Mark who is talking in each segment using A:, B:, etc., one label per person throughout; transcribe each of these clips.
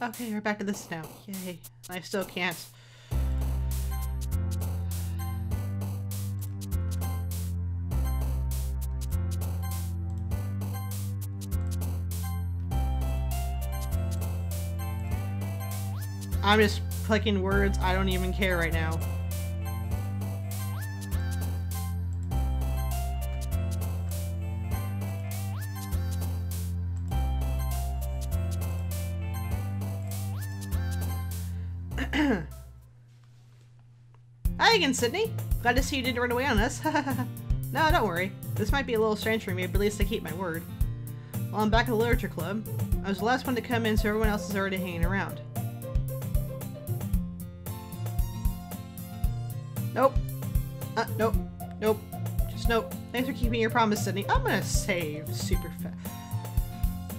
A: Okay, we're back to this now. Yay. I still can't. I'm just clicking words. I don't even care right now. Hi again, Sydney. Glad to see you didn't run away on us. No, don't worry. This might be a little strange for me, but at least I keep my word. Well, I'm back at the literature club. I was the last one to come in, so everyone else is already hanging around. Nope. Nope. Nope. Just nope. Thanks for keeping your promise, Sydney. I'm gonna save super fast.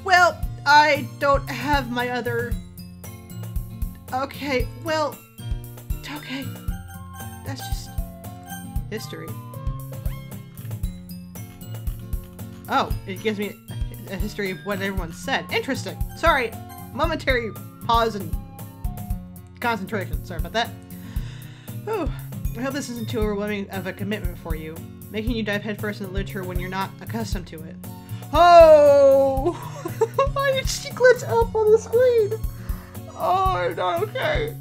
A: Well, I don't have my other... Okay, well... Okay. That's just... history. Oh, it gives me a history of what everyone said. Interesting. Sorry. Momentary pause and concentration. Sorry about that. Whew. I hope this isn't too overwhelming of a commitment for you, making you dive headfirst into literature when you're not accustomed to it. Oh! Why did she glitch up on the screen? Oh, not okay.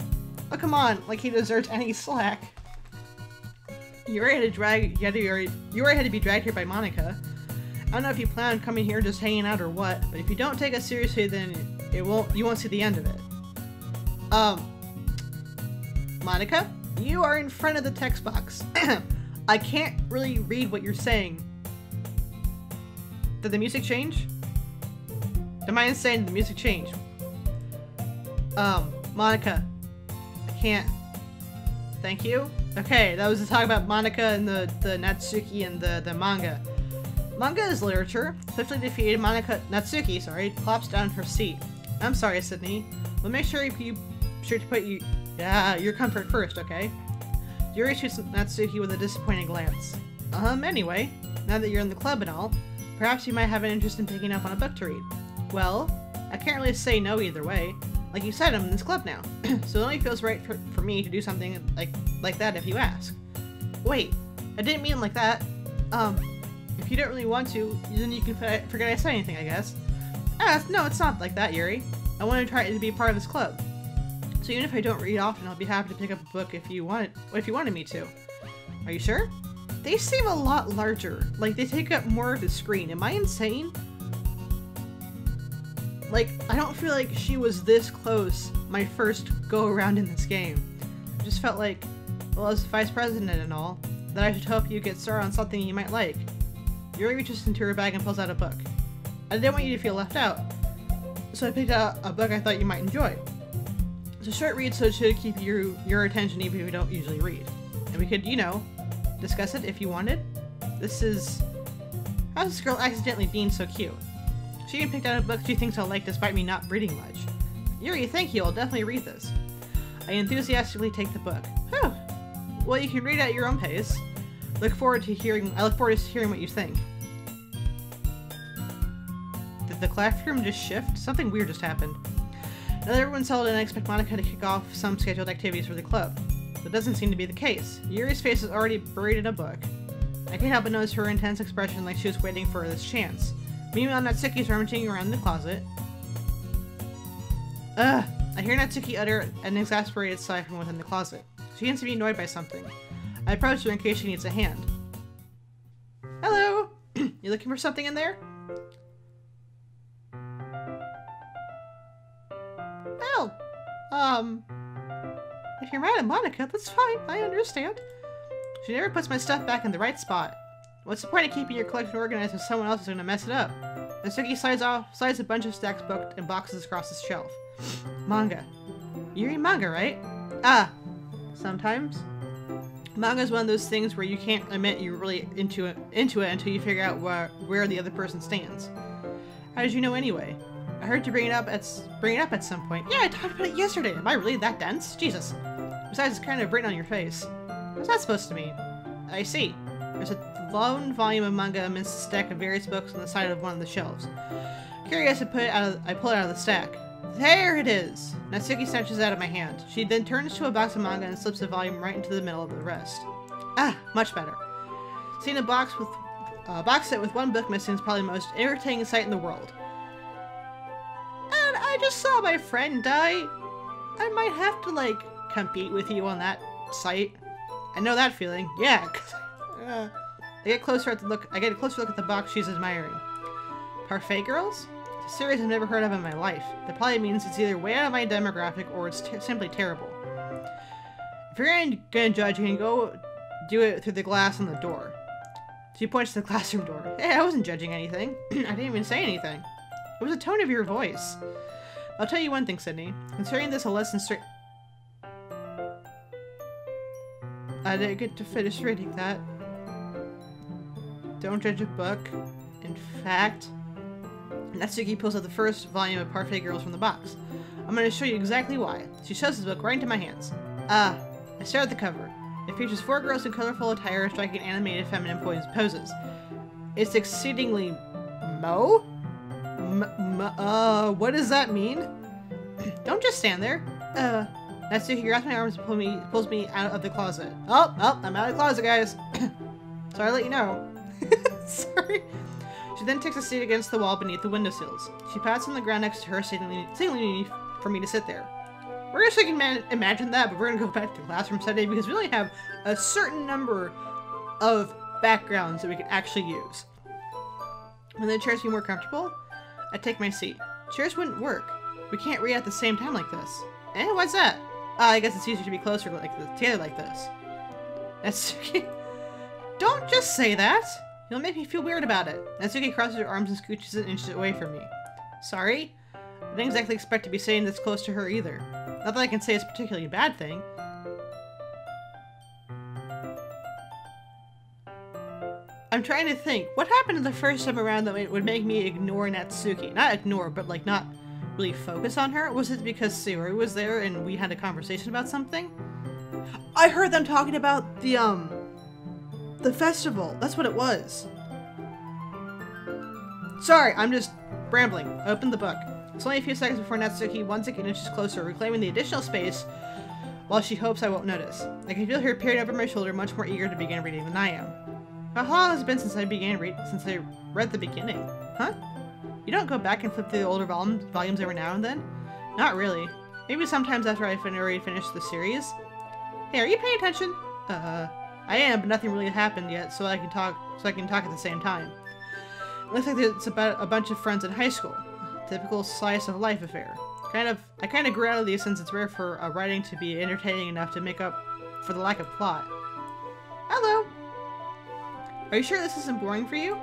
A: Oh, come on, like he deserves any slack. You already had to be dragged here by Monica. I don't know if you plan on coming here just hanging out or what, but if you don't take us seriously, then you won't see the end of it. Monica? You are in front of the text box. I can't really read what you're saying. Did the music change? Am I insane? Did the music change? Monica. I can't. Thank you? Okay, that was the talk about Monica and the Natsuki and the manga. Manga is literature. Swiftly defeated, Natsuki, plops down in her seat. I'm sorry, Sydney. We'll make sure to put your comfort first, okay? Yuri shoots Natsuki with a disappointed glance. Anyway, now that you're in the club and all, perhaps you might have an interest in picking up on a book to read. Well, I can't really say no either way. Like you said, I'm in this club now, so it only feels right for me to do something like that if you ask. Wait, I didn't mean like that. If you don't really want to, then you can forget I said anything, I guess. No, it's not like that, Yuri. I want to try to be part of this club. So even if I don't read often, I'll be happy to pick up a book if you wanted me to. Are you sure? They seem a lot larger. Like, they take up more of the screen. Am I insane? Like, I don't feel like she was this close my first go-around in this game. I just felt like, well, as vice president and all, that I should help you get started on something you might like. Yuri reaches into her bag and pulls out a book. I didn't want you to feel left out, so I picked out a book I thought you might enjoy. It's a short read, so it should keep your attention even if you don't usually read. And we could, you know, discuss it if you wanted. This is... How's this girl accidentally being so cute? She even picked out a book she thinks I'll like despite me not reading much. Yuri, thank you, I'll definitely read this. I enthusiastically take the book. Whew. Well, you can read at your own pace. I look forward to hearing what you think. Did the classroom just shift? Something weird just happened. Now that everyone's settled in, I expect Monica to kick off some scheduled activities for the club. But doesn't seem to be the case. Yuri's face is already buried in a book. I can't help but notice her intense expression like she was waiting for this chance. Meanwhile, Natsuki's rummaging around the closet. Ugh! I hear Natsuki utter an exasperated sigh from within the closet. She seems to be annoyed by something. I approach her in case she needs a hand. Hello! You looking for something in there? Well, if you're mad at Monica, that's fine, I understand. She never puts my stuff back in the right spot. What's the point of keeping your collection organized if someone else is gonna mess it up? Natsuki slides a bunch of stacks booked and boxes across the shelf. Manga. You read manga, right? Ah, sometimes. Manga is one of those things where you can't admit you're really into it until you figure out where the other person stands. How did you know anyway? I heard you bring it up at some point. Yeah, I talked about it yesterday. Am I really that dense? Jesus. Besides, it's kind of written on your face. What's that supposed to mean? I see. There's a lone volume of manga amidst a stack of various books on the side of one of the shelves. Curious, I pull it out of the stack. There it is! Natsuki snatches it out of my hand. She then turns to a box of manga and slips the volume right into the middle of the rest. Ah, much better. Seeing a box set with one book missing is probably the most irritating sight in the world. And I just saw my friend die. I might have to, like, compete with you on that sight. I know that feeling. Yeah, 'cause I get a closer look at the box she's admiring. Parfait girls? It's a series I've never heard of in my life. That probably means it's either way out of my demographic or it's simply terrible. If you're gonna judge, you can go do it through the glass on the door. She points to the classroom door. Hey, I wasn't judging anything. I didn't even say anything. It was the tone of your voice. I'll tell you one thing, Sydney. Considering this a lesson straight... I didn't get to finish reading that. Don't judge a book. In fact... Natsuki pulls out the first volume of Parfait Girls from the box. I'm going to show you exactly why. She shoves the book right into my hands. I stare at the cover. It features 4 girls in colorful attire striking animated feminine poses. It's exceedingly... what does that mean? Don't just stand there. Natsuki grabs my arms and pulls me out of the closet. Oh, I'm out of the closet, guys. Sorry to let you know. Sorry. She then takes a seat against the wall beneath the windowsills. She pats on the ground next to her, signaling for me to sit there. We're just going to imagine that, but we're going to go back to the classroom setting because we only have a certain number of backgrounds that we can actually use. When the chairs be more comfortable, I take my seat. Chairs wouldn't work. We can't read at the same time like this. Why's that? I guess it's easier to be closer together like this. Natsuki, don't just say that. You'll make me feel weird about it. Natsuki crosses her arms and scooches an inch away from me. Sorry? I didn't exactly expect to be sitting this close to her either. Not that I can say it's a particularly bad thing. I'm trying to think. What happened the first time around that would make me ignore Natsuki? Not ignore, but like not really focus on her? Was it because Sayori was there and we had a conversation about something? I heard them talking about the festival. That's what it was. Sorry, I'm just rambling. I opened the book. It's only a few seconds before Natsuki once again inches closer, reclaiming the additional space while she hopes I won't notice. I can feel her peering over my shoulder, much more eager to begin reading than I am. How long has it been since I read the beginning? Huh? You don't go back and flip through the older volumes every now and then? Not really. Maybe sometimes after I already finished the series. Hey, are you paying attention? I am, but nothing really happened yet, so I can talk at the same time. It looks like it's about a bunch of friends in high school. Typical slice of life affair. I kind of grew out of these since it's rare for a writing to be entertaining enough to make up for the lack of plot. Hello! Are you sure this isn't boring for you?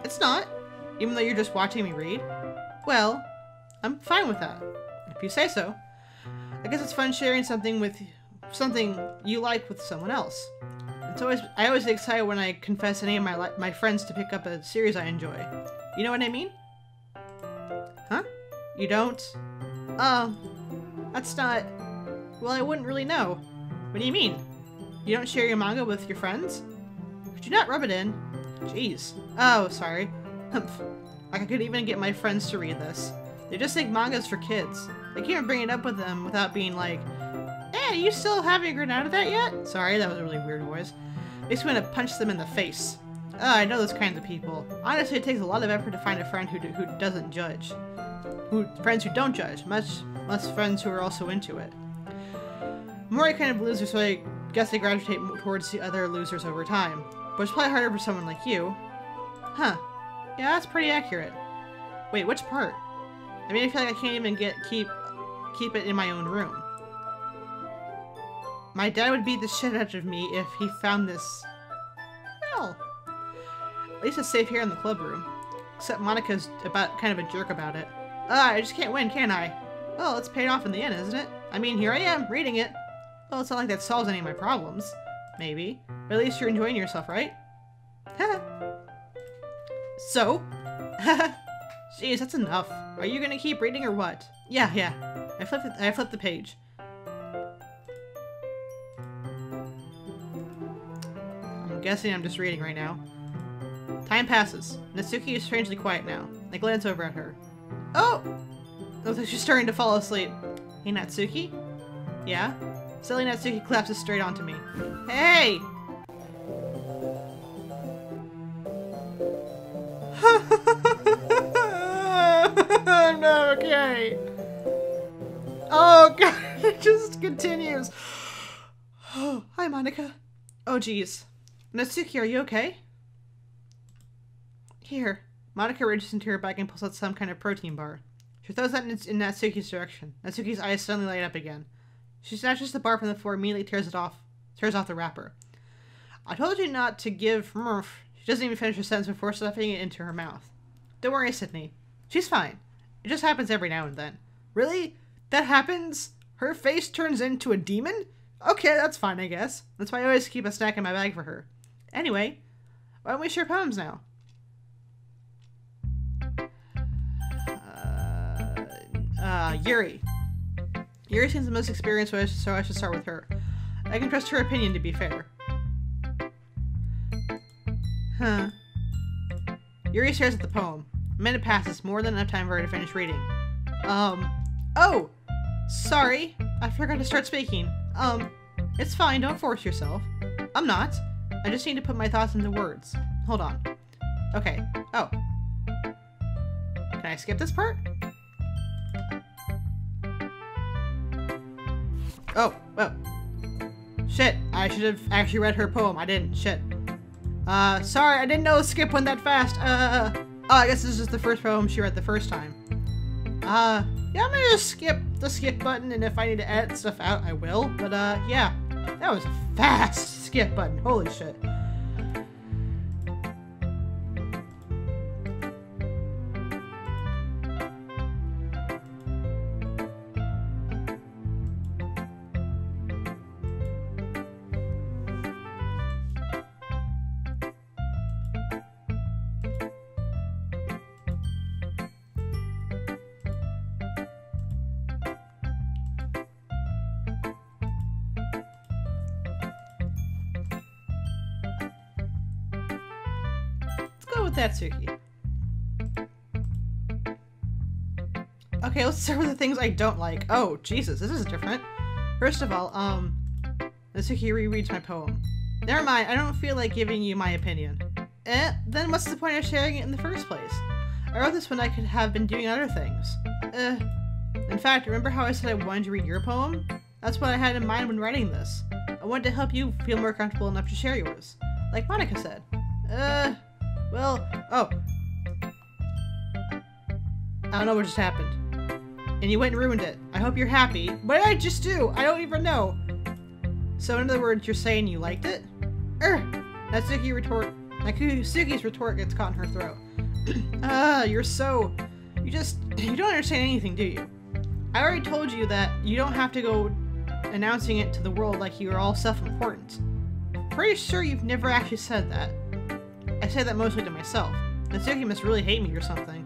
A: It's not, even though you're just watching me read. Well, I'm fine with that. If you say so. I guess it's fun sharing something you like with someone else. I always get excited when I confess any of my friends to pick up a series I enjoy. You know what I mean? Huh? You don't? Oh, that's not... Well, I wouldn't really know. What do you mean? You don't share your manga with your friends? Could you not rub it in? Jeez. Oh, sorry. Like I could even get my friends to read this. They just think manga's for kids. I can't bring it up with them without being like, hey, you still haven't grown out of that yet? Sorry, that was a really weird voice. Makes me want to punch them in the face. I know those kinds of people. Honestly, it takes a lot of effort to find a friend who doesn't judge. Friends who don't judge, much less friends who are also into it. I'm already kind of a loser, so I guess I gravitate towards the other losers over time. But it's probably harder for someone like you. Huh. Yeah, that's pretty accurate. Wait, which part? I mean, I feel like I can't even keep it in my own room. My dad would beat the shit out of me if he found this. Well, at least it's safe here in the club room. Except Monika's kind of a jerk about it. I just can't win, can I? Well, it's paid off in the end, isn't it? I mean, here I am, reading it. Well, it's not like that solves any of my problems. Maybe. But at least you're enjoying yourself, right? So? Jeez, that's enough. Are you gonna keep reading or what? Yeah. I flipped the page. I'm guessing I'm just reading right now. Time passes. Natsuki is strangely quiet now. I glance over at her. Oh! Looks like she's starting to fall asleep. Hey, Natsuki? Yeah? Silly Natsuki collapses straight onto me. Hey! I'm not okay. Oh god, it just continues. Oh, hi, Monica. Oh, geez. Natsuki, are you okay? Here. Monica reaches into her bag and pulls out some kind of protein bar. She throws that in Natsuki's direction. Natsuki's eyes suddenly light up again. She snatches the bar from the floor and immediately tears off the wrapper. I told you not to give Murph. She doesn't even finish her sentence before stuffing it into her mouth. Don't worry, Sydney. She's fine. It just happens every now and then. Really? That happens? Her face turns into a demon? Okay, that's fine, I guess. That's why I always keep a snack in my bag for her. Anyway, why don't we share poems now? Yuri. Yuri seems the most experienced, so I should start with her. I can trust her opinion, to be fair. Huh. Yuri stares at the poem. A minute passes, more than enough time for her to finish reading. Oh! Sorry, I forgot to start speaking. It's fine, don't force yourself. I'm not. I just need to put my thoughts into words. Hold on. Okay. Oh. Can I skip this part? Oh, shit, I should have actually read her poem. I didn't. Shit. Sorry, I didn't know skip went that fast. Oh, I guess this is the first poem she read the first time. Yeah, I'm gonna just skip the skip button, and if I need to edit stuff out, I will. But, yeah, that was a fast skip button. Holy shit. With Natsuki. Okay, let's start with the things I don't like. Oh, Jesus, this is different. First of all, Natsuki rereads my poem. Never mind, I don't feel like giving you my opinion. Then what's the point of sharing it in the first place? I wrote this when I could have been doing other things. In fact, remember how I said I wanted to read your poem? That's what I had in mind when writing this. I wanted to help you feel more comfortable enough to share yours. Like Monica said. Well, oh. I don't know what just happened. And you went and ruined it. I hope you're happy. What did I just do? I don't even know. So in other words, you're saying you liked it? Natsuki's retort gets caught in her throat. You don't understand anything, do you? I already told you that you don't have to go announcing it to the world like you are all self-important. Pretty sure you've never actually said that. I say that mostly to myself. Natsuki must really hate me or something.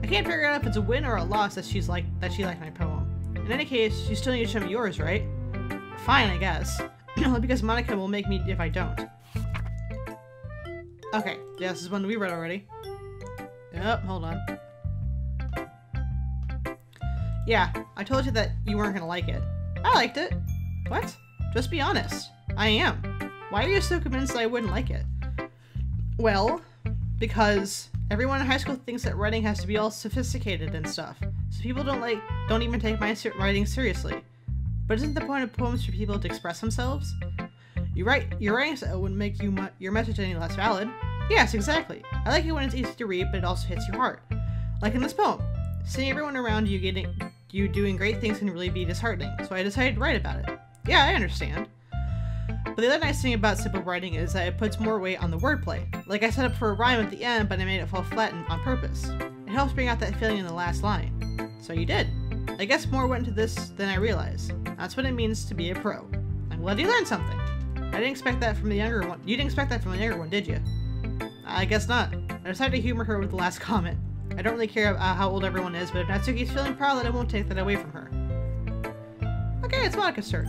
A: I can't figure out if it's a win or a loss that she liked my poem. In any case, you still need to show me yours, right? Fine, I guess. Only because Monica will make me if I don't. Okay, yeah, this is one we read already. Yep, hold on. Yeah, I told you that you weren't gonna like it. I liked it. What? Just be honest. I am. Why are you so convinced that I wouldn't like it? Well, because everyone in high school thinks that writing has to be all sophisticated and stuff, so people don't even take my writing seriously. But isn't the point of poems for people to express themselves? Your writing style wouldn't make your message any less valid. Yes, exactly. I like it when it's easy to read, but it also hits your heart. Like in this poem. Seeing everyone around you doing great things can really be disheartening, so I decided to write about it. Yeah, I understand. But the other nice thing about simple writing is that it puts more weight on the wordplay. Like I set up for a rhyme at the end, but I made it fall flat on purpose. It helps bring out that feeling in the last line. So you did. I guess more went into this than I realized. That's what it means to be a pro. I'm glad you learned something. I didn't expect that from the younger one. You didn't expect that from the younger one, did you? I guess not. I decided to humor her with the last comment. I don't really care how old everyone is, but if Natsuki's feeling proud, then I won't take that away from her. Okay, it's Monica's turn.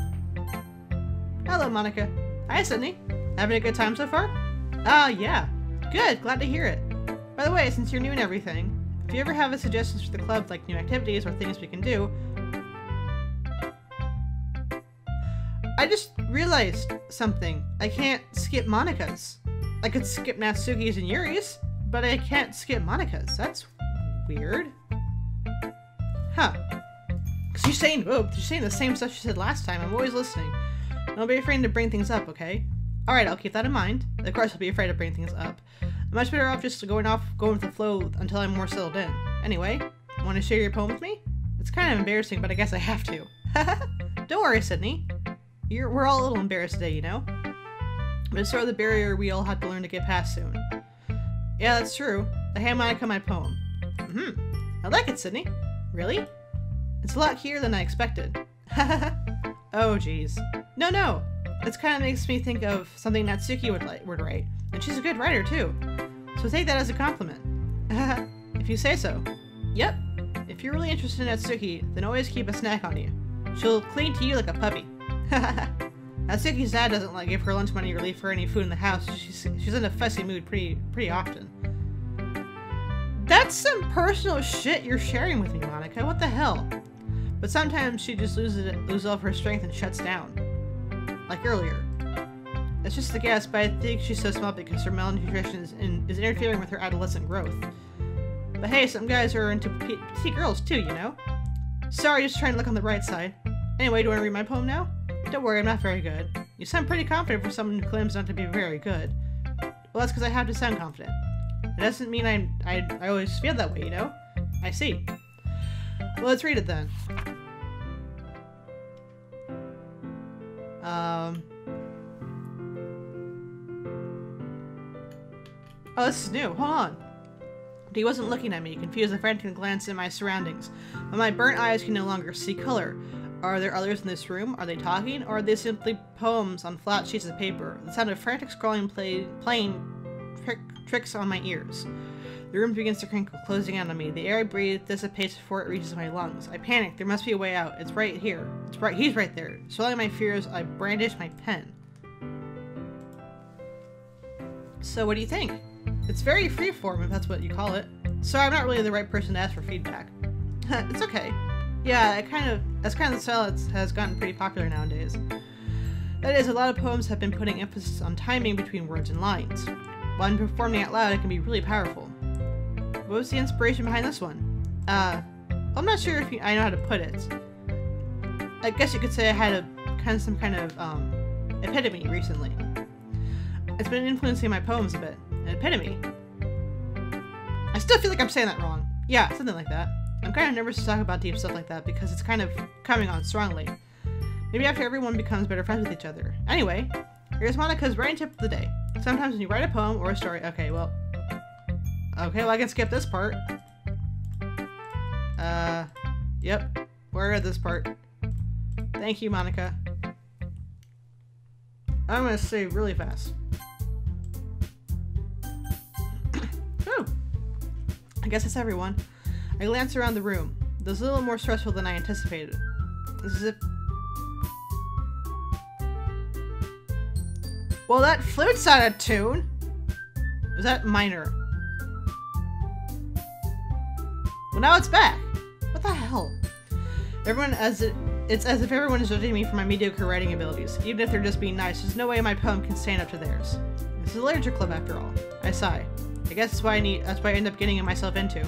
A: Hello, Monica. Hi, Sydney. Having a good time so far? Yeah. Good, glad to hear it. By the way, since you're new and everything, If you ever have suggestions for the club, like new activities or things we can do... I just realized something. I can't skip Monika's. I could skip Natsuki's and Yuri's, but I can't skip Monika's. That's weird. Huh. Because you're saying the same stuff you said last time. I'm always listening. Don't be afraid to bring things up, okay? Alright, I'll keep that in mind. Of course I'll be afraid to bring things up. I'm much better off just going with the flow until I'm more settled in. Anyway, want to share your poem with me? It's kind of embarrassing, but I guess I have to. Don't worry, Sydney. We're all a little embarrassed today, you know? But it's sort of the barrier we all have to learn to get past soon. Yeah, that's true. I hand Monika my poem. I like it, Sydney. Really? It's a lot clearer than I expected. Oh, jeez. No. This kind of makes me think of something Natsuki would write. And she's a good writer, too. So take that as a compliment. If you say so. Yep. If you're really interested in Natsuki, then always keep a snack on you. She'll cling to you like a puppy. Natsuki's dad doesn't give her lunch money or leave her any food in the house. She's in a fussy mood pretty often. That's some personal shit you're sharing with me, Monika. What the hell? But sometimes she just loses all of her strength and shuts down. Like earlier. It's just a guess, but I think she's so small because her malnutrition is interfering with her adolescent growth. But hey, some guys are into petite girls too, you know? Sorry, just trying to look on the right side. Anyway, do you want to read my poem now? Don't worry, I'm not very good. You sound pretty confident for someone who claims not to be very good. Well, that's because I have to sound confident. It doesn't mean I always feel that way, you know? I see. Well, let's read it then. Oh, this is new. Hold on. But he wasn't looking at me, confused and frantic glance at my surroundings. But my burnt eyes can no longer see color. Are there others in this room? Are they talking? Or are they simply poems on flat sheets of paper? The sound of frantic scrolling playing tricks on my ears. The room begins to crinkle, closing in on me. The air I breathe dissipates before it reaches my lungs. I panic. There must be a way out. It's right here. He's right there. Swelling my fears, I brandish my pen. So what do you think? It's very freeform, if that's what you call it. Sorry, I'm not really the right person to ask for feedback. It's okay. Yeah, that's kind of the style that has gotten pretty popular nowadays. That is, a lot of poems have been putting emphasis on timing between words and lines. When performing out loud, it can be really powerful. What was the inspiration behind this one? I'm not sure if I know how to put it. I guess you could say I had some kind of epitome recently. It's been influencing my poems a bit. An epitome? I still feel like I'm saying that wrong. Yeah, something like that. I'm kind of nervous to talk about deep stuff like that because it's kind of coming on strongly. Maybe after everyone becomes better friends with each other. Anyway, here's Monika's writing tip of the day. Sometimes when you write a poem or a story... Okay, well, I can skip this part. Yep. Where is this part? Thank you, Monika. I'm gonna say really fast. Whew. I guess it's everyone. I glance around the room. This is a little more stressful than I anticipated. This is it. Well, that flute's out of tune. Was that minor? Well, now it's back. What the hell? It's as if everyone is judging me for my mediocre writing abilities. Even if they're just being nice, there's no way my poem can stand up to theirs. This is a literature club after all. I sigh. I guess that's what I end up getting myself into.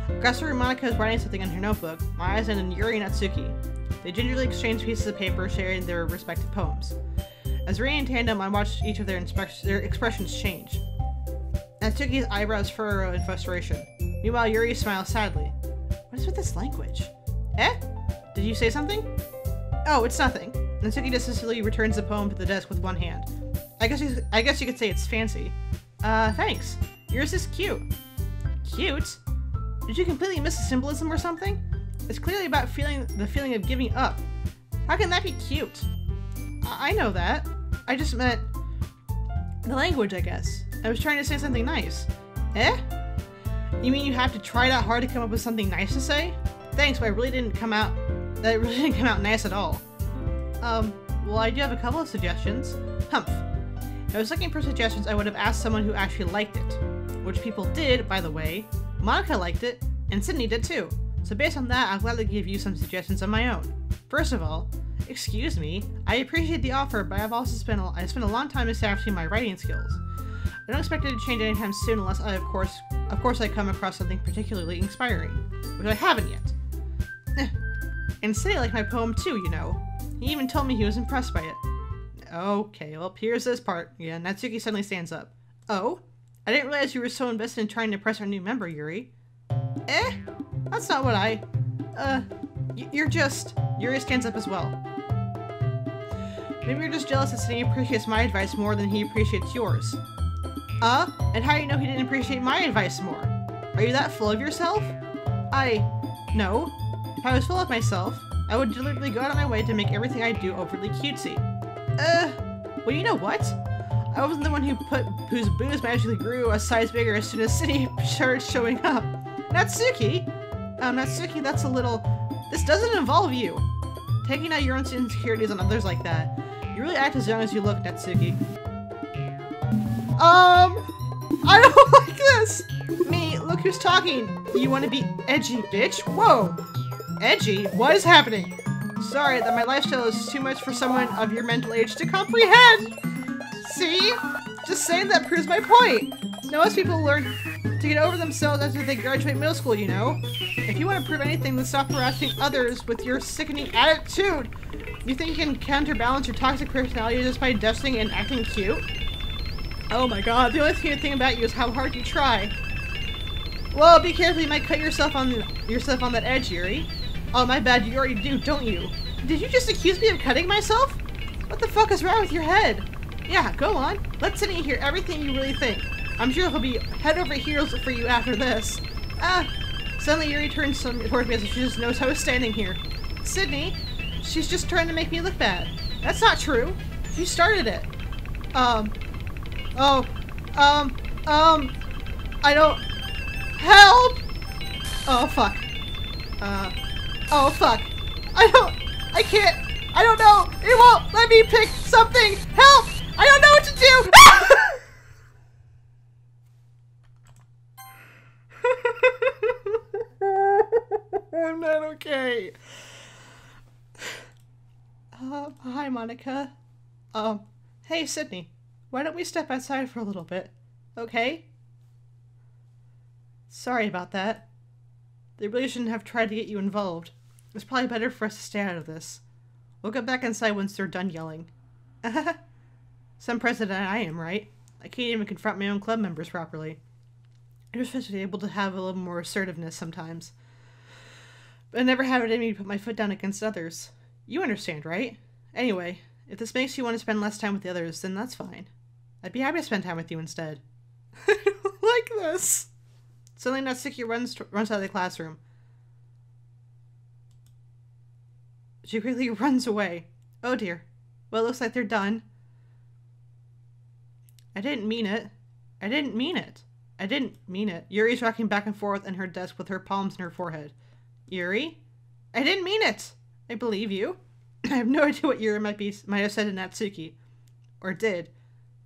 A: Across the room, Monika is writing something in her notebook. My eyes on Yuri and Natsuki. They gingerly exchange pieces of paper, sharing their respective poems. As we ran in tandem, I watched each of their expressions change. Natsuki's eyebrows furrow in frustration. Meanwhile, Yuri smiles sadly. What is with this language? Eh? Did you say something? Oh, it's nothing. Natsuki dismissively returns the poem to the desk with one hand. I guess you could say it's fancy. Thanks. Yours is cute. Cute? Did you completely miss the symbolism or something? It's clearly about the feeling of giving up. How can that be cute? I know that. I just meant the language, I guess. I was trying to say something nice. Eh? You mean you have to try that hard to come up with something nice to say? Thanks, but that really didn't come out nice at all. Well, I do have a couple of suggestions. Humph. If I was looking for suggestions, I would have asked someone who actually liked it. Which people did, by the way. Monika liked it, And Sydney did too. So based on that, I'll gladly give you some suggestions of my own. First of all, excuse me, I appreciate the offer, but I spent a long time establishing my writing skills. I don't expect it to change anytime soon unless I, of course, I come across something particularly inspiring, which I haven't yet. And Sydney liked my poem too, you know. He even told me he was impressed by it. Okay, well, here's this part. Yeah, Natsuki suddenly stands up. Oh? I didn't realize you were so invested in trying to impress our new member, Yuri. That's not what Yuri stands up as well. Maybe you're just jealous that Sydney appreciates my advice more than he appreciates yours. And how do you know he didn't appreciate my advice more? Are you that full of yourself? No. If I was full of myself, I would deliberately go out of my way to make everything I do overly cutesy. Well, you know what? I wasn't the one whose booze magically grew a size bigger as soon as Sydney started showing up. Natsuki? Natsuki, that's a little... This doesn't involve you. Taking out your own insecurities on others like that. You really act as young as you look, Natsuki. I don't like this! Me, look who's talking. You wanna be edgy, bitch? Whoa! Edgy? What is happening? Sorry that my lifestyle is too much for someone of your mental age to comprehend! See? Just saying that proves my point! Most people learn to get over themselves after they graduate middle school, you know? If you want to prove anything, then stop harassing others with your sickening attitude! You think you can counterbalance your toxic personality just by dusting and acting cute? Oh my god, the only thing about you is how hard you try. Well, be careful, you might cut yourself on that edge, Yuri. Oh, my bad, you already do, don't you? Did you just accuse me of cutting myself? What the fuck is wrong with your head? Yeah, go on. Let Sydney hear everything you really think. I'm sure he'll be head over heels for you after this. Suddenly Yuri turns towards me as if she just knows I was standing here. Sydney, she's just trying to make me look bad. That's not true. You started it. I don't... Help! Oh, fuck. Oh, fuck. I can't... I don't know! It won't let me pick something! Help! I don't know what to do! I'm not okay. Hi, Monica. Hey, Sydney. Why don't we step outside for a little bit? Okay? Sorry about that. They really shouldn't have tried to get you involved. It's probably better for us to stay out of this. We'll get back inside once they're done yelling. Some president I am, right? I can't even confront my own club members properly. I'm just supposed to be able to have a little more assertiveness sometimes. But I never have it in me to put my foot down against others. You understand, right? Anyway, if this makes you want to spend less time with the others, then that's fine. I'd be happy to spend time with you instead. I don't like this. Suddenly Natsuki runs out of the classroom. She quickly runs away. Oh dear. Well, it looks like they're done. I didn't mean it. I didn't mean it. I didn't mean it. Yuri's rocking back and forth in her desk with her palms in her forehead. Yuri? I didn't mean it! I believe you. I have no idea what Yuri might have said to Natsuki. Or did.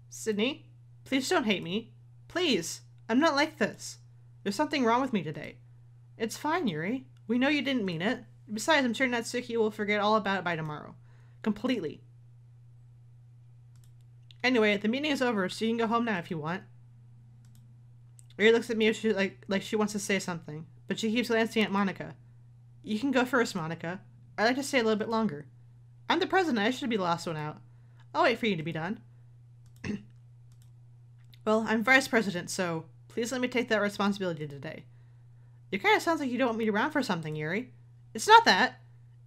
A: Sydney? Please don't hate me. Please! I'm not like this. There's something wrong with me today. It's fine, Yuri. We know you didn't mean it. Besides, I'm sure Natsuki will forget all about it by tomorrow. Completely. Anyway, the meeting is over, so you can go home now if you want. Yuri looks at me as like she wants to say something, but she keeps glancing at Monica. You can go first, Monica. I'd like to stay a little bit longer. I'm the president, I should be the last one out. I'll wait for you to be done. Well, I'm vice president, so please let me take that responsibility today. It kind of sounds like you don't want me around for something, Yuri. It's not that.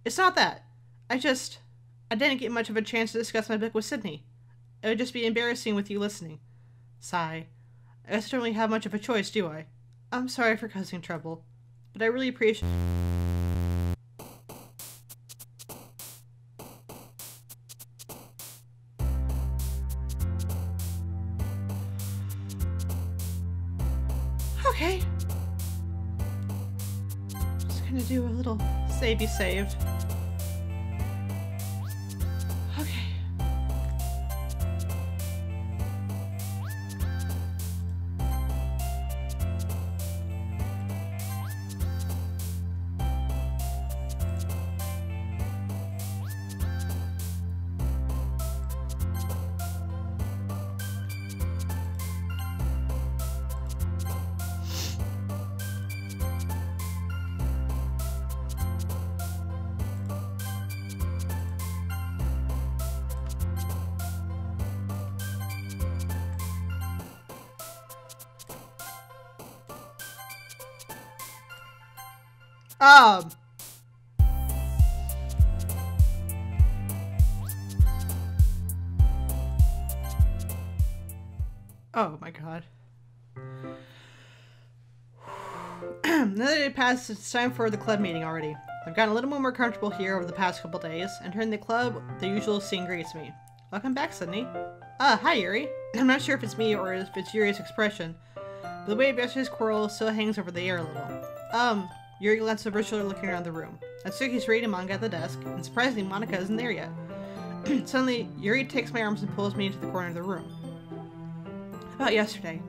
A: It's not that. I didn't get much of a chance to discuss my book with Sydney. It would just be embarrassing with you listening. Sigh. I guess I don't really have much of a choice, do I? I'm sorry for causing trouble, but I really appreciate... Okay. Just gonna do a little savey save. Okay. Oh my god. Another day passed, it's time for the club meeting already. I've gotten a little more comfortable here over the past couple days, and here in the club, the usual scene greets me. Welcome back, Sydney. Hi Yuri. I'm not sure if it's me or if it's Yuri's expression, but the weight of yesterday's quarrel still hangs over the air a little. Yuri glances over his shoulder looking around the room. Natsuki's reading manga at the desk, and surprisingly, Monika isn't there yet. Suddenly, Yuri takes my arms and pulls me into the corner of the room. About yesterday,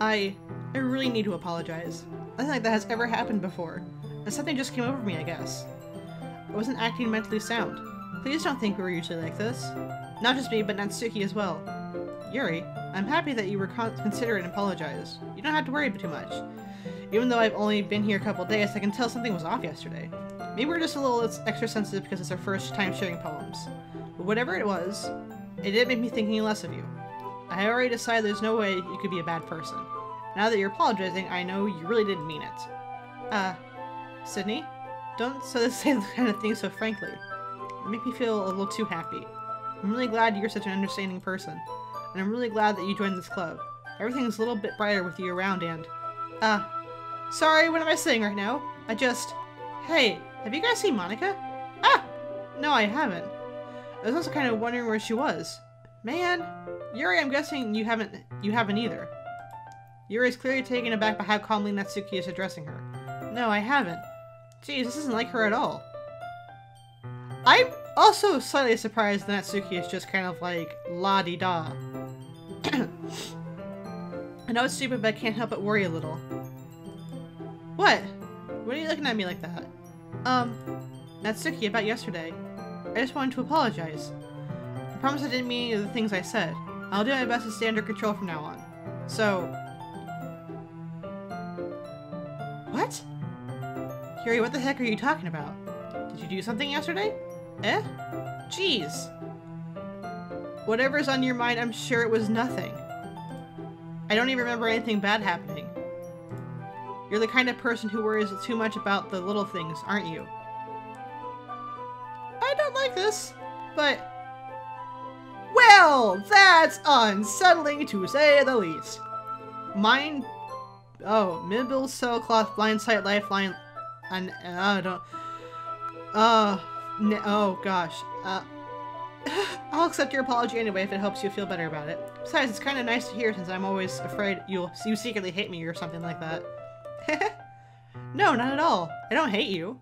A: I really need to apologize. Nothing like that has ever happened before, and something just came over me, I guess. I wasn't acting mentally sound. Please don't think we were usually like this. Not just me, but Natsuki as well. Yuri, I'm happy that you were considerate and apologized. You don't have to worry too much. Even though I've only been here a couple days, I can tell something was off yesterday. Maybe we're just a little extra sensitive because it's our first time sharing poems. But whatever it was, it didn't make me think any less of you. I already decided there's no way you could be a bad person. Now that you're apologizing, I know you really didn't mean it. Sydney? Don't say the kind of thing so frankly. You make me feel a little too happy. I'm really glad you're such an understanding person. And I'm really glad that you joined this club. Everything's a little bit brighter with you around and... sorry, what am I saying right now? Hey, have you guys seen Monika? No, I haven't. I was also kind of wondering where she was. Man, Yuri, I'm guessing you haven't either. Yuri is clearly taken aback by how calmly Natsuki is addressing her. No, I haven't. Geez, this isn't like her at all. I'm also slightly surprised that Natsuki is just kind of like la-di-da. I know it's stupid, but I can't help but worry a little. What? What are you looking at me like that? Natsuki, about yesterday. I just wanted to apologize. I promise I didn't mean any of the things I said. I'll do my best to stay under control from now on. So... What? Yuri, what the heck are you talking about? Did you do something yesterday? Eh? Jeez. Whatever's on your mind, I'm sure it was nothing. I don't even remember anything bad happening. You're the kind of person who worries too much about the little things, aren't you? I don't like this, but... Well, that's unsettling to say the least. Mine... Oh, Midbill, Cellcloth, Blindsight, Lifeline, and... I don't... oh, gosh. I'll accept your apology anyway if it helps you feel better about it. Besides, it's kind of nice to hear since I'm always afraid you secretly hate me or something like that. No, not at all. I don't hate you.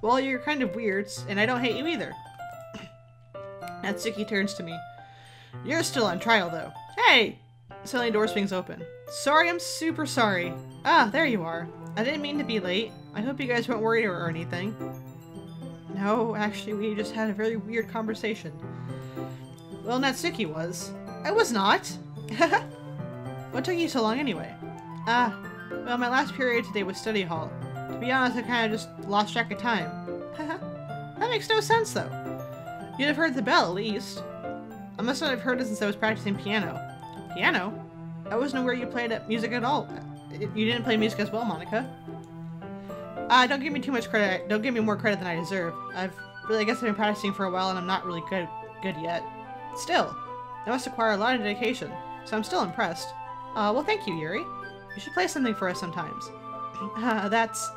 A: Well, you're kind of weird, and I don't hate you either. Natsuki turns to me. You're still on trial, though. Hey! Suddenly, door swings open. Sorry, I'm super sorry. There you are. I didn't mean to be late. I hope you guys weren't worried or anything. No, actually, we just had a very weird conversation. Well, Natsuki was. I was not. What took you so long anyway? Well, my last period today was study hall. To be honest, I kind of just lost track of time. That makes no sense, though. You'd have heard the bell, at least. I must not have heard it since I was practicing piano. Piano? I wasn't aware you played music at all. You didn't play music as well, Monika. Don't give me too much credit. Don't give me more credit than I deserve. I guess I've been practicing for a while and I'm not really good yet. Still, that must require a lot of dedication, so I'm still impressed. Well, thank you, Yuri. You should play something for us sometimes. That's...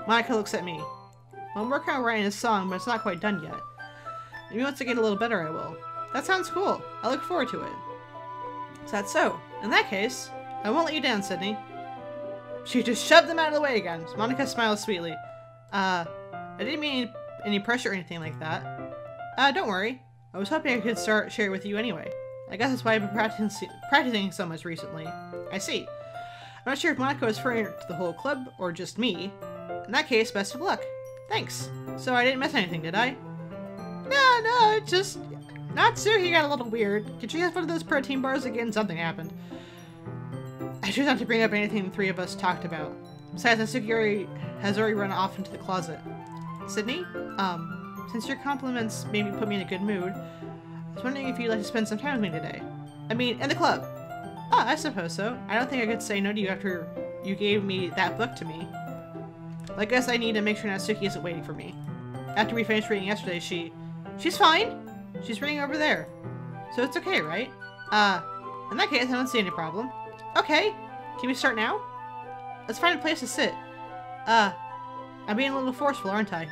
A: Monika looks at me. Well, I'm working on writing a song, but it's not quite done yet. Maybe once I get a little better, I will. That sounds cool. I look forward to it. Is that so? In that case, I won't let you down, Sydney. She just shoved them out of the way again. Monika smiles sweetly. I didn't mean any pressure or anything like that. Don't worry. I was hoping I could share it with you anyway. I guess that's why I've been practicing so much recently. I see. I'm not sure if Monika was referring to the whole club or just me. In that case, best of luck. Thanks. So I didn't miss anything, did I? No, just... Natsuki got a little weird. Did she have one of those protein bars again? Something happened. I choose not to bring up anything the three of us talked about. Besides, Natsuki has already run off into the closet. Sydney? Since your compliments made me put me in a good mood, I was wondering if you'd like to spend some time with me today. I mean, in the club. I suppose so. I don't think I could say no to you after you gave me that book to me. I guess I need to make sure Natsuki isn't waiting for me. After we finished reading yesterday, she's fine. She's reading over there. So it's okay, right? In that case, I don't see any problem. Okay. Can we start now? Let's find a place to sit. I'm being a little forceful, aren't I?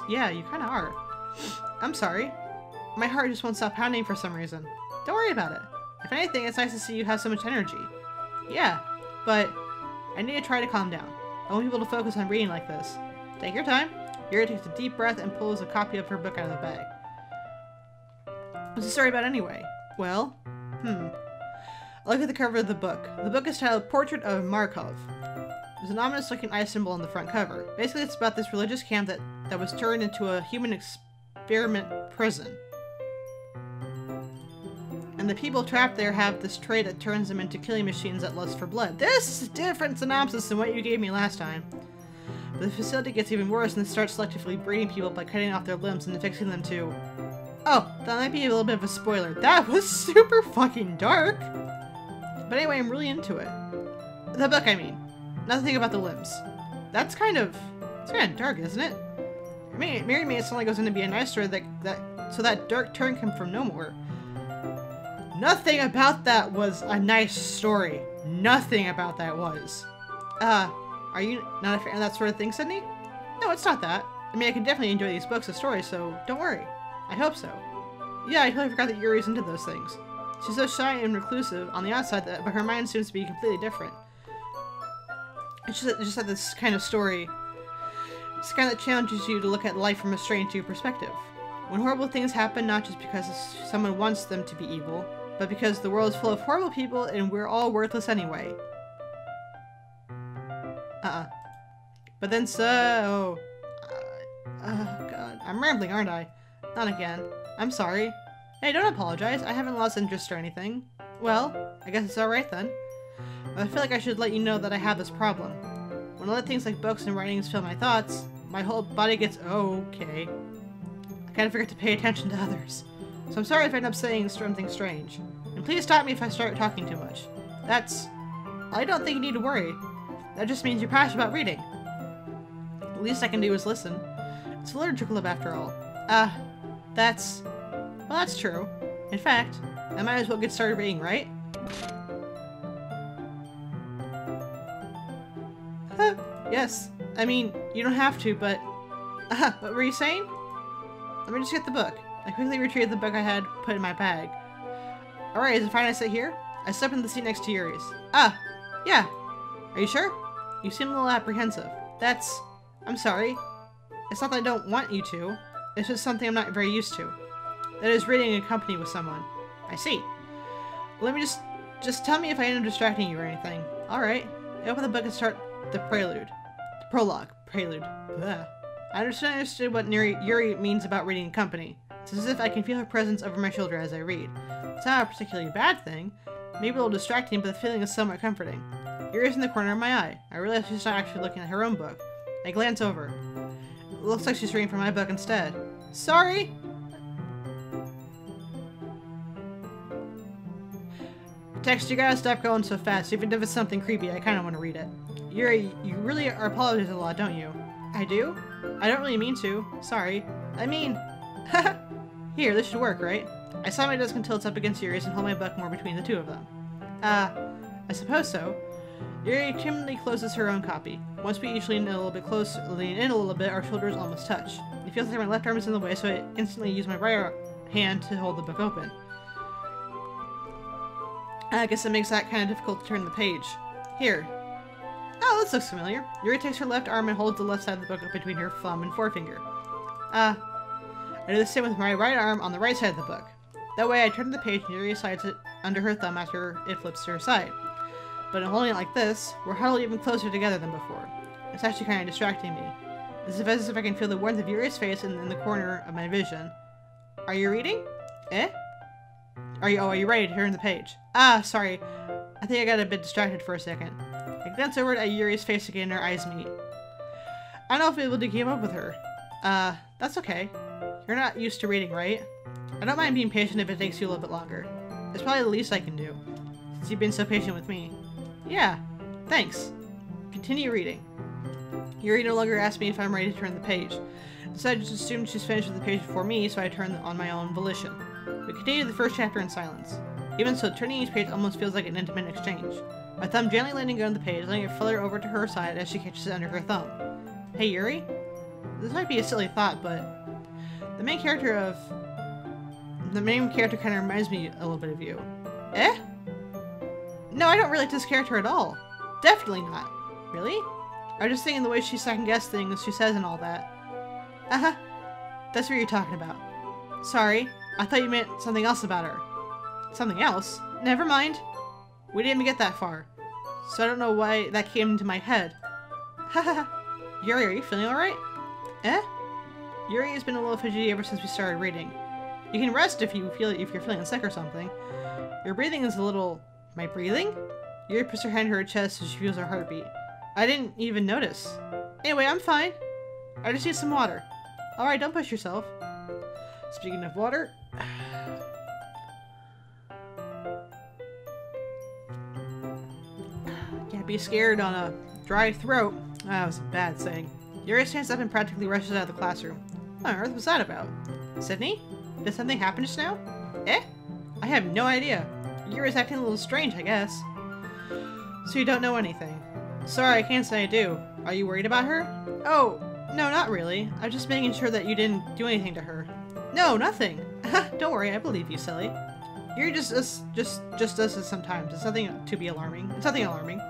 A: Yeah, you kinda are. I'm sorry. My heart just won't stop pounding for some reason. Don't worry about it. If anything, it's nice to see you have so much energy. Yeah, but I need to try to calm down. I want people to focus on reading like this. Take your time. Yuri takes a deep breath and pulls a copy of her book out of the bag. What's the story about anyway? Well, Look at the cover of the book. The book is titled Portrait of Markov. There's an ominous-looking eye symbol on the front cover. Basically, it's about this religious camp that was turned into a human experiment prison. And the people trapped there have this trait that turns them into killing machines that lust for blood. This is a different synopsis than what you gave me last time. But the facility gets even worse and starts selectively breeding people by cutting off their limbs and affixing them to... Oh, that might be a little bit of a spoiler. That was super fucking dark! But anyway, I'm really into it. The book, I mean. Nothing about the limbs. It's kind of dark, isn't it? Mary made it sound like it was going to be a nice story so that dark turn came from nowhere. Nothing about that was a nice story. Nothing about that was. Are you not a fan of that sort of thing, Sydney? No, it's not that. I mean, I can definitely enjoy these books as stories, so don't worry. I hope so. Yeah, I totally forgot that Yuri's into those things. She's so shy and reclusive on the outside, but her mind seems to be completely different. It's just like this kind of story. It's kind of that challenges you to look at life from a strange new perspective. When horrible things happen, not just because someone wants them to be evil, but because the world is full of horrible people and we're all worthless anyway. But then so... oh god. I'm rambling, aren't I? Not again. I'm sorry. Hey, don't apologize. I haven't lost interest or anything. Well, I guess it's alright then. But I feel like I should let you know that I have this problem. When I let things like books and writings fill my thoughts, my whole body gets okay. I kind of forget to pay attention to others. So I'm sorry if I end up saying something strange. And please stop me if I start talking too much. I don't think you need to worry. That just means you're passionate about reading. The least I can do is listen. It's a literature club after all. Well, that's true. In fact, I might as well get started reading, right? Yes. I mean, you don't have to, but... what were you saying? Let me just get the book. I quickly retrieved the book I had put in my bag. Alright, is it fine I sit here? I stepped in the seat next to Yuri's. Yeah. Are you sure? You seem a little apprehensive. I'm sorry. It's not that I don't want you to. It's just something I'm not very used to. That is reading in company with someone. I see. Let me just tell me if I end up distracting you or anything. Alright. I open the book and start the prelude. The prologue. Prelude. Blah. I understood what Yuri means about reading in company. It's as if I can feel her presence over my shoulder as I read. It's not a particularly bad thing. Maybe a little distracting, but the feeling is somewhat comforting. Yuri's in the corner of my eye. I realize she's not actually looking at her own book. I glance over. It looks like she's reading from my book instead. Sorry! Text, you gotta stop going so fast. Even if it's something creepy, I kinda wanna read it. Yuri, you really are apologizing a lot, don't you? I do? I don't really mean to. Sorry. I mean... Here, this should work, right? I slam my desk until it's up against Yuri's and hold my book more between the two of them. I suppose so. Yuri timidly closes her own copy. Once we each lean in a little bit, our shoulders almost touch. It feels like my left arm is in the way, so I instantly use my right hand to hold the book open. I guess it makes that kind of difficult to turn the page. Here. Oh, this looks familiar. Yuri takes her left arm and holds the left side of the book between her thumb and forefinger. I do the same with my right arm on the right side of the book. That way I turn the page and Yuri slides it under her thumb after it flips to her side. But in holding it like this, we're huddled even closer together than before. It's actually kind of distracting me. As if I can feel the warmth of Yuri's face in the corner of my vision. Are you reading? Eh? Are you ready to turn the page? Sorry. I think I got a bit distracted for a second. I glance over at Yuri's face again and our eyes meet. I don't know if I'll be able to keep up with her. That's okay. You're not used to reading, right? I don't mind being patient if it takes you a little bit longer. It's probably the least I can do, since you've been so patient with me. Yeah, thanks. Continue reading. Yuri no longer asks me if I'm ready to turn the page. Instead, I just assumed she's finished with the page before me, so I turned on my own volition. We continued the first chapter in silence. Even so, turning each page almost feels like an intimate exchange. My thumb gently landing on the page, letting it flutter over to her side as she catches it under her thumb. Hey, Yuri? This might be a silly thought, but the main character kind of reminds me a little bit of you. Eh? No, I don't relate to this character at all. Definitely not. Really? I was just thinking the way she second-guessed things she says and all that. Uh-huh. That's what you're talking about. Sorry, I thought you meant something else about her. Something else? Never mind. We didn't even get that far. So I don't know why that came into my head. Haha. Yuri, are you feeling alright? Eh? Yuri has been a little fidgety ever since we started reading. You can rest if you're feeling sick or something. Your breathing is a little... Am I breathing? Yuri puts her hand to her chest as she feels her heartbeat. I didn't even notice. Anyway, I'm fine. I just need some water. Alright, don't push yourself. Speaking of water... Can't be scared on a dry throat. That was a bad saying. Yuri stands up and practically rushes out of the classroom. What on earth was that about? Sydney? Did something happen just now? Eh? I have no idea. Yuri's acting a little strange, I guess. So you don't know anything. Sorry, I can't say I do. Are you worried about her? Oh, no, not really. I'm just making sure that you didn't do anything to her. No, nothing. Don't worry, I believe you, silly. Yuri just does this sometimes. It's nothing to be alarming. It's nothing alarming.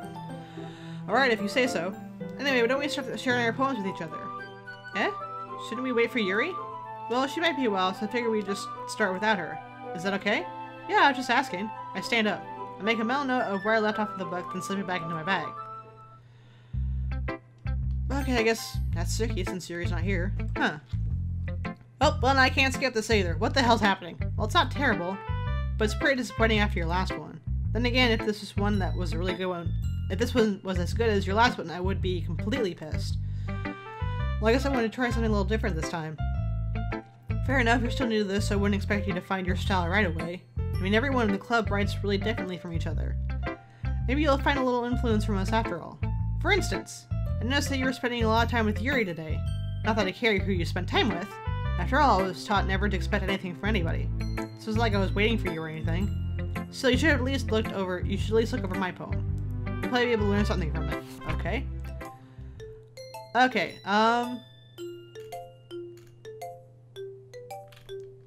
A: Alright, if you say so. Anyway, don't we start sharing our poems with each other? Eh? Shouldn't we wait for Yuri? Well, she might be a while, so I figure we just start without her. Is that okay? Yeah, I was just asking. I stand up. I make a mental note of where I left off of the book, then slip it back into my bag. Okay, I guess that's Suki since Yuri's not here. Huh. Oh, well, I can't skip this either. What the hell's happening? Well, it's not terrible, but it's pretty disappointing after your last one. Then again, if this was one that was a really good one, if this one was as good as your last one, I would be completely pissed. Well, I guess I want to try something a little different this time. Fair enough, you're still new to this, so I wouldn't expect you to find your style right away. I mean, everyone in the club writes really differently from each other. Maybe you'll find a little influence from us after all. For instance, I noticed that you were spending a lot of time with Yuri today. Not that I care who you spent time with. After all, I was taught never to expect anything from anybody. So it's like I was waiting for you or anything. So you should at least look over my poem. You'll probably be able to learn something from it. Okay. Okay,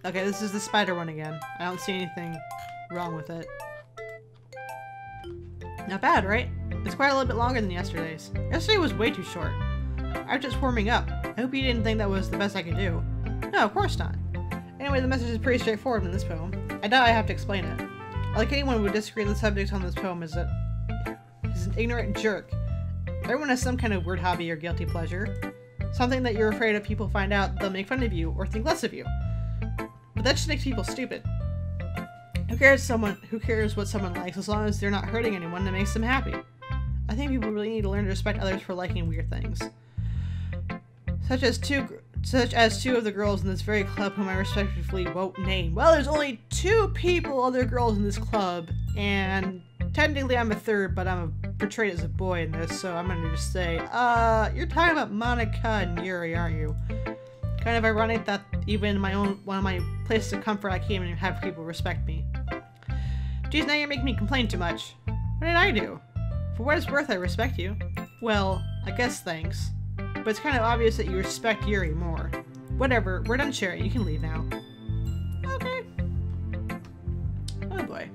A: okay, this is the spider one again. I don't see anything wrong with it. Not bad, right? It's quite a little bit longer than yesterday's. Yesterday was way too short. I was just warming up. I hope you didn't think that was the best I could do. No, of course not. Anyway, the message is pretty straightforward in this poem. I doubt I have to explain it. Like anyone who would disagree, the subject on this poem is that he's an ignorant jerk. Everyone has some kind of weird hobby or guilty pleasure. Something that you're afraid if people find out, they'll make fun of you or think less of you. But that just makes people stupid. Who cares what someone likes as long as they're not hurting anyone that makes them happy? I think people really need to learn to respect others for liking weird things. Such as two of the girls in this very club whom I respectively won't name. Well, there's only 2 other girls in this club, and technically I'm a third, but I'm portrayed as a boy in this, so I'm gonna just say, you're talking about Monica and Yuri, aren't you? Kind of ironic that even in one of my places of comfort, I can't even have people respect me. Geez, now you're making me complain too much. What did I do? For what it's worth, I respect you. Well, I guess thanks. But it's kind of obvious that you respect Yuri more. Whatever, we're done sharing. You can leave now. Okay. Oh boy.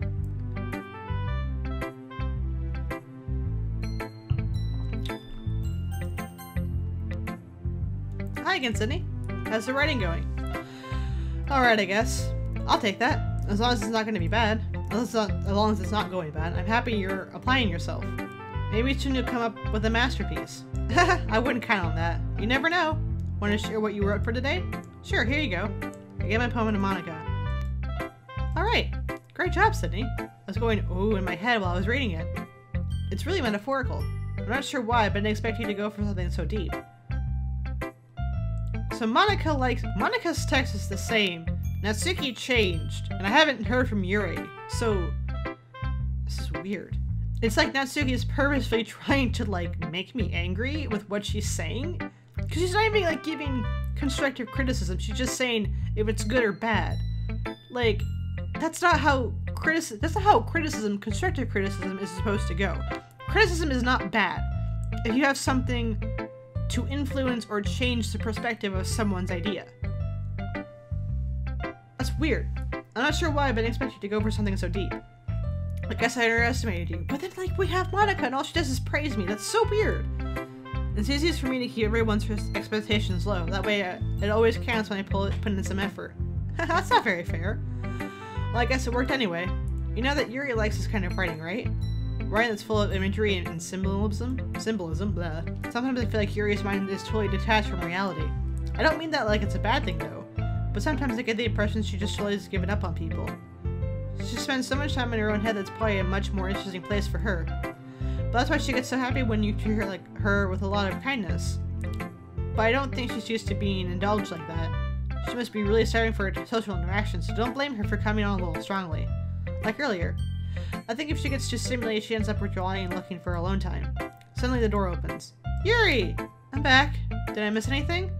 A: Hi again, Sydney. How's the writing going? Alright, I guess. I'll take that. As long as it's not going to be bad. As long as it's not going bad. I'm happy you're applying yourself. Maybe soon you'll come up with a masterpiece. I wouldn't count on that. You never know. Want to share what you wrote for today? Sure, here you go. I gave my poem to Monica. Alright. Great job, Sydney. I was going ooh in my head while I was reading it. It's really metaphorical. I'm not sure why, but I didn't expect you to go for something so deep. So Monica's text is the same. Natsuki changed, and I haven't heard from Yuri, so this is weird. It's like Natsuki is purposefully trying to, like, make me angry with what she's saying. Because she's not even, like, giving constructive criticism. She's just saying if it's good or bad. Like, that's not how criticism, constructive criticism, is supposed to go. Criticism is not bad if you have something to influence or change the perspective of someone's idea. That's weird. I'm not sure why I didn't expect you to go for something so deep. I guess I underestimated you. But then, like, we have Monica and all she does is praise me. That's so weird. It's easiest for me to keep everyone's expectations low. That way it always counts when I put in some effort. That's not very fair. Well, I guess it worked anyway. You know that Yuri likes this kind of writing, right? Writing that's full of imagery and symbolism, blah. Sometimes I feel like Yuri's mind is totally detached from reality. I don't mean that like it's a bad thing though, but sometimes I get the impression she just totally has given up on people. She spends so much time in her own head that's probably a much more interesting place for her. But that's why she gets so happy when you treat her like her with a lot of kindness. But I don't think she's used to being indulged like that. She must be really starving for social interaction, so don't blame her for coming on a little strongly. Like earlier. I think if she gets too stimulated, she ends up withdrawing and looking for alone time. Suddenly the door opens. Yuri! I'm back. Did I miss anything?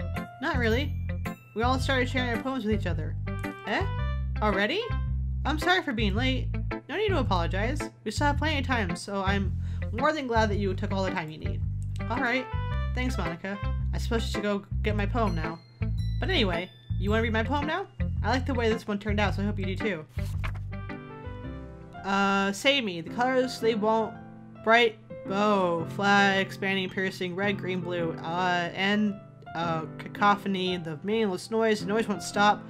A: Not really. We all started sharing our poems with each other. Eh? Already? I'm sorry for being late. No need to apologize. We still have plenty of time, so I'm more than glad that you took all the time you need. Alright. Thanks, Monica. I suppose you should go get my poem now. But anyway, you want to read my poem now? I like the way this one turned out, so I hope you do too. Save me. The colors they won't. Bright bow, flag, expanding, piercing, red, green, blue, and cacophony, the meaningless noise. The noise won't stop.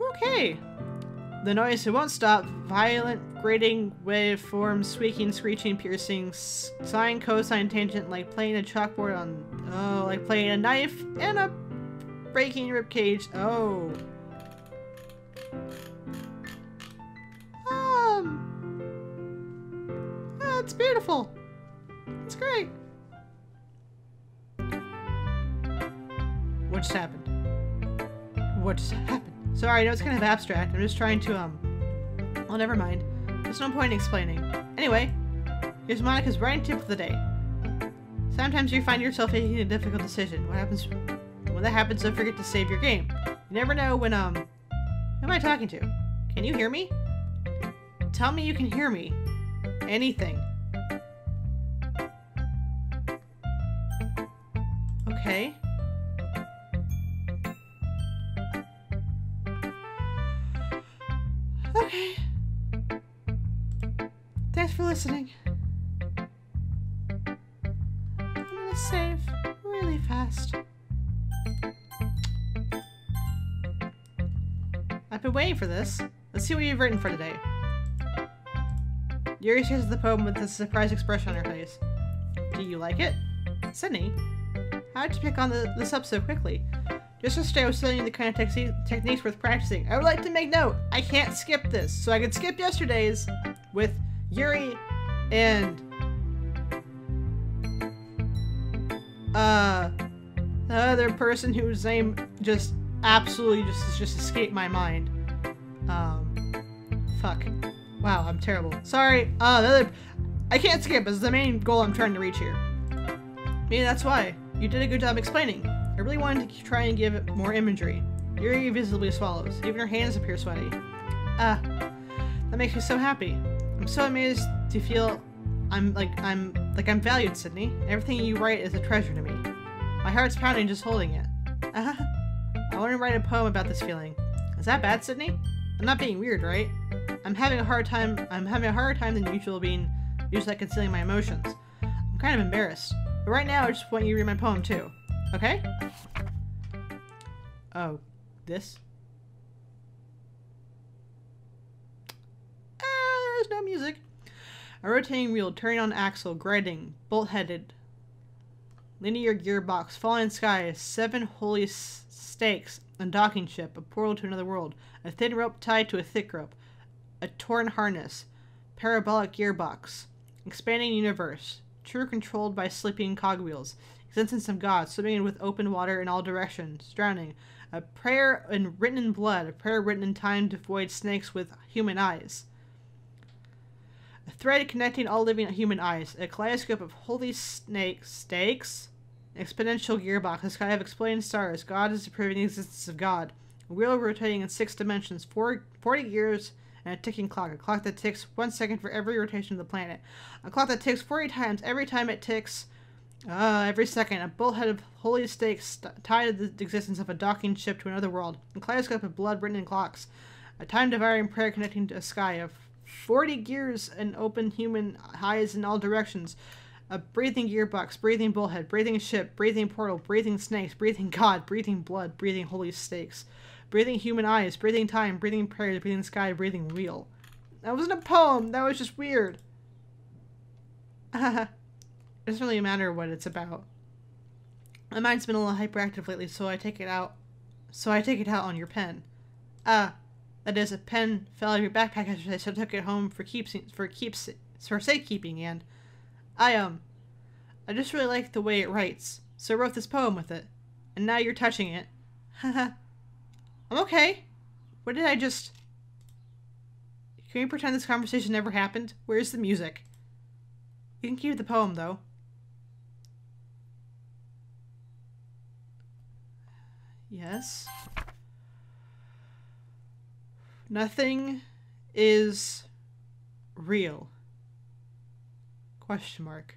A: Okay. The noise it won't stop. Violent, grating, waveform, squeaking, screeching, piercing, sine, cosine, tangent, like playing a chalkboard on, like playing a knife and a breaking ribcage. Oh. It's beautiful. It's great. What just happened? What just happened? Sorry, I know it's kind of abstract. I'm just trying to, well, never mind. There's no point in explaining. Anyway, here's Monica's writing tip for the day. Sometimes you find yourself making a difficult decision. When that happens, don't forget to save your game. You never know when, who am I talking to? Can you hear me? Tell me you can hear me. Anything. Okay. Okay. Thanks for listening. I'm gonna save really fast. I've been waiting for this. Let's see what you've written for today. Yuri shares the poem with a surprised expression on her face. Do you like it? Sydney? How'd you pick on this up so quickly? Just yesterday I was telling you the kind of techniques worth practicing. I would like to make note, I can't skip this. So I could skip yesterday's with Yuri and the other person whose name just absolutely just escaped my mind. Fuck. Wow, I'm terrible. Sorry. I can't skip. It's the main goal I'm trying to reach here. Maybe that's why. You did a good job explaining. I really wanted to try and give it more imagery. Yuri visibly swallows. Even her hands appear sweaty. That makes me so happy. I'm so amazed to feel I'm valued, Sydney. Everything you write is a treasure to me. My heart's pounding just holding it. I want to write a poem about this feeling. Is that bad, Sydney? I'm not being weird, right? I'm having a harder time than usual at concealing my emotions. I'm kind of embarrassed. But right now, I just want you to read my poem, too. Okay? Oh. This? There's no music. A rotating wheel, turning on axle, grinding, bolt-headed. Linear gearbox, falling sky, 7 holy stakes, a docking ship, a portal to another world, a thin rope tied to a thick rope, a torn harness, parabolic gearbox, expanding universe, true controlled by sleeping cogwheels, existence of God, swimming with open water in all directions, drowning, a prayer written in blood, a prayer written in time to avoid snakes with human eyes. A thread connecting all living human eyes. A kaleidoscope of holy stakes. Exponential gearbox. A sky of exploding stars. God is proving the existence of God. A wheel rotating in 6 dimensions. 40 gears and a ticking clock. A clock that ticks 1 second for every rotation of the planet. A clock that ticks 40 times every time it ticks. Every second. A bullhead of holy stakes tied to the existence of a docking ship to another world. A kaleidoscope of blood written in clocks. A time-devouring prayer connecting to a sky of 40 gears and open human eyes in all directions. A breathing gearbox, breathing bullhead, breathing ship, breathing portal, breathing snakes, breathing God, breathing blood, breathing holy stakes. Breathing human eyes, breathing time, breathing prayers, breathing sky, breathing wheel. That wasn't a poem, that was just weird. It doesn't really matter what it's about. My mind's been a little hyperactive lately, so I take it out on your pen. That is, a pen fell out of your backpack yesterday, so I took it home for safekeeping, and I just really like the way it writes, so I wrote this poem with it. And now you're touching it. Haha. I'm okay. What did I just... Can we pretend this conversation never happened? Where's the music? You can keep the poem, though. Yes. Nothing is real. Question mark.